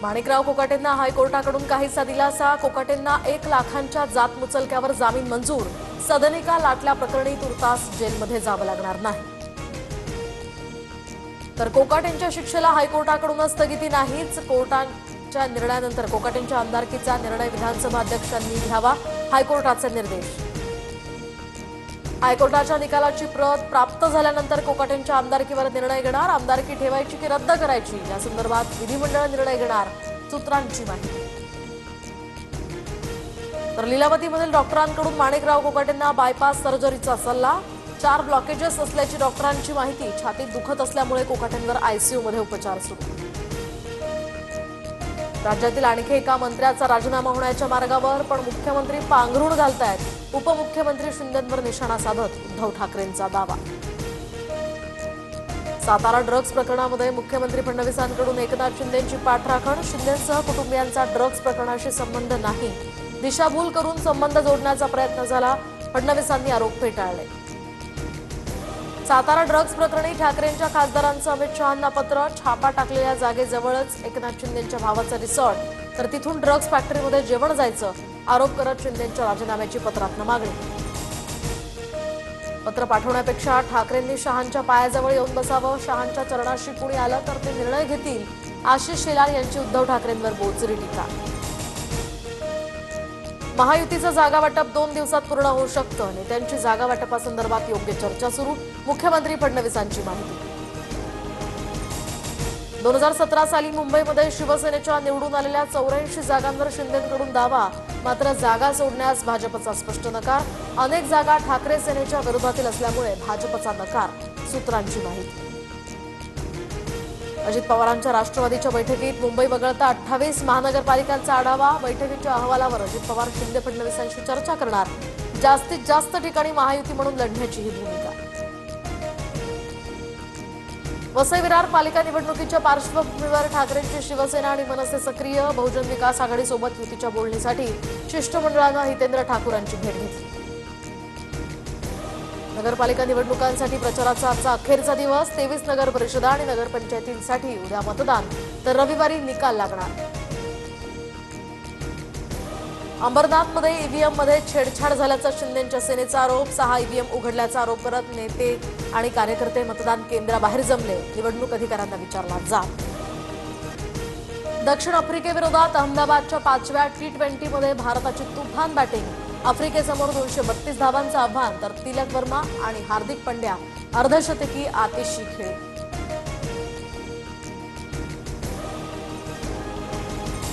माणिकराव कोकाटेंना हायकोर्टाकडून काहीसा दिलासा। कोकाटेंना 1 लाखांच्या जात मुचलक्यावर जामीन मंजूर। सदनिका लाटल्या प्रकरणी तुर्तास जेलमध्ये जावं लागणार नाही। तर कोकाटेंच्या शिक्षेला हायकोर्टाकडून स्थगिती नाहीच। कोर्टाच्या निर्णयानंतर कोकाटेंच्या आमदारकीचा निर्णय विधानसभा अध्यक्षांनी घ्यावा, हायकोर्टाचे निर्देश। हायकोर्टाच्या निकालाची प्रत प्राप्त झाल्यानंतर कोकाटेंच्या आमदारकीवर निर्णय घेणार। आमदारकी ठेवायची की रद्द करायची या संदर्भात विधिमंडळ निर्णय घेणार, सूत्रांची माहिती। तर लीलावतीमधील डॉक्टरांकडून माणिकराव कोकाटेंना बायपास सर्जरीचा सल्ला। 4 ब्लॉकेजेस असल्याची डॉक्टरांची माहिती। छातीत दुखत असल्यामुळे कोकाटेंवर आयसीयूमध्ये उपचार सुरू। राज्यातील आणखी एका मंत्र्याचा राजीनामा होण्याच्या मार्गावर, पण मुख्यमंत्री पांघरूण घालतायत। उपमुख्यमंत्री शिंदेंवर निशाणा साधत उद्धव ठाकरेंचा दावा। सातारा ड्रग्ज प्रकरणामध्ये मुख्यमंत्री फडणवीसांकडून एकनाथ शिंदेंची पाठराखण। शिंदेंसह कुटुंबियांचा ड्रग्ज प्रकरणाशी संबंध नाही, दिशाभूल करून संबंध जोडण्याचा प्रयत्न झाला, फडणवीसांनी आरोप फेटाळले। सातारा ड्रग्ज प्रकरणी ठाकरेंच्या खासदारांचं अमित शहांना पत्र। छापा टाकलेल्या जागेजवळच एकनाथ शिंदेंच्या भावाचं रिसॉर्ट, तर तिथून ड्रग्ज फॅक्टरीमध्ये जेवण जायचं, आरोप करत शिंदेंच्या राजीनाम्याची पत्रातनं मागणी। पत्र पाठवण्यापेक्षा ठाकरेंनी शहांच्या पायाजवळ येऊन बसावं। शहांच्या चरणाशी कुणी आलं तर ते निर्णय घेतील, आशिष शेलार यांची उद्धव ठाकरेंवर बोचरी टीका। महायुतीचं जागा वाटप 2 दिवसात पूर्ण होऊ शकतं। नेत्यांची जागा वाटपासंदर्भात योग्य चर्चा सुरू, मुख्यमंत्री फडणवीसांची माहिती। 2017 साली मुंबईमध्ये शिवसेनेच्या निवडून आलेल्या 84 जागांवर शिंदेंकडून दावा, मात्र जागा सोडण्यास भाजपचा स्पष्ट नकार। अनेक जागा ठाकरे सेनेच्या विरोधातील असल्यामुळे भाजपचा नकार, सूत्रांची माहिती। अजित पवारांच्या राष्ट्रवादीच्या बैठकीत मुंबई वगळता 28 महानगरपालिकांचा आढावा। बैठकीच्या अहवालावर अजित पवार शिंदे फडणवीसांशी चर्चा करणार। जास्तीत जास्त ठिकाणी महायुती म्हणून लढण्याची ही भूमिका। वसई विरार पालिका निवडणुकीच्या पार्श्वभूमीवर ठाकरेंची शिवसेना आणि मनसे सक्रिय। बहुजन विकास आघाडीसोबत युतीच्या बोलणीसाठी शिष्टमंडळानं हितेंद्र ठाकूरांची भेट घेतली। नगरपालिका निवडणुकांसाठी प्रचाराचा आजचा अखेरचा दिवस। 23 नगर परिषदा आणि नगरपंचायतींसाठी उद्या मतदान, तर रविवारी निकाल लागणार। अंबरनाथमध्ये ईव्हीएममध्ये छेडछाड झाल्याचा शिंदेंच्या सेनेचा आरोप। 6 ईव्हीएम उघडल्याचा आरोप करत नेते आणि कार्यकर्ते मतदान केंद्राबाहेर जमले। निवडणूक अधिकाऱ्यांना विचारला जाब। दक्षिण आफ्रिकेविरोधात अहमदाबादच्या 5व्या T20मध्ये भारताची तुफान बॅटिंग। आफ्रिकेसमोर 232 धावांचं आव्हान, तर तिलक वर्मा आणि हार्दिक पंड्या अर्धशतकी आतिशी खेळ।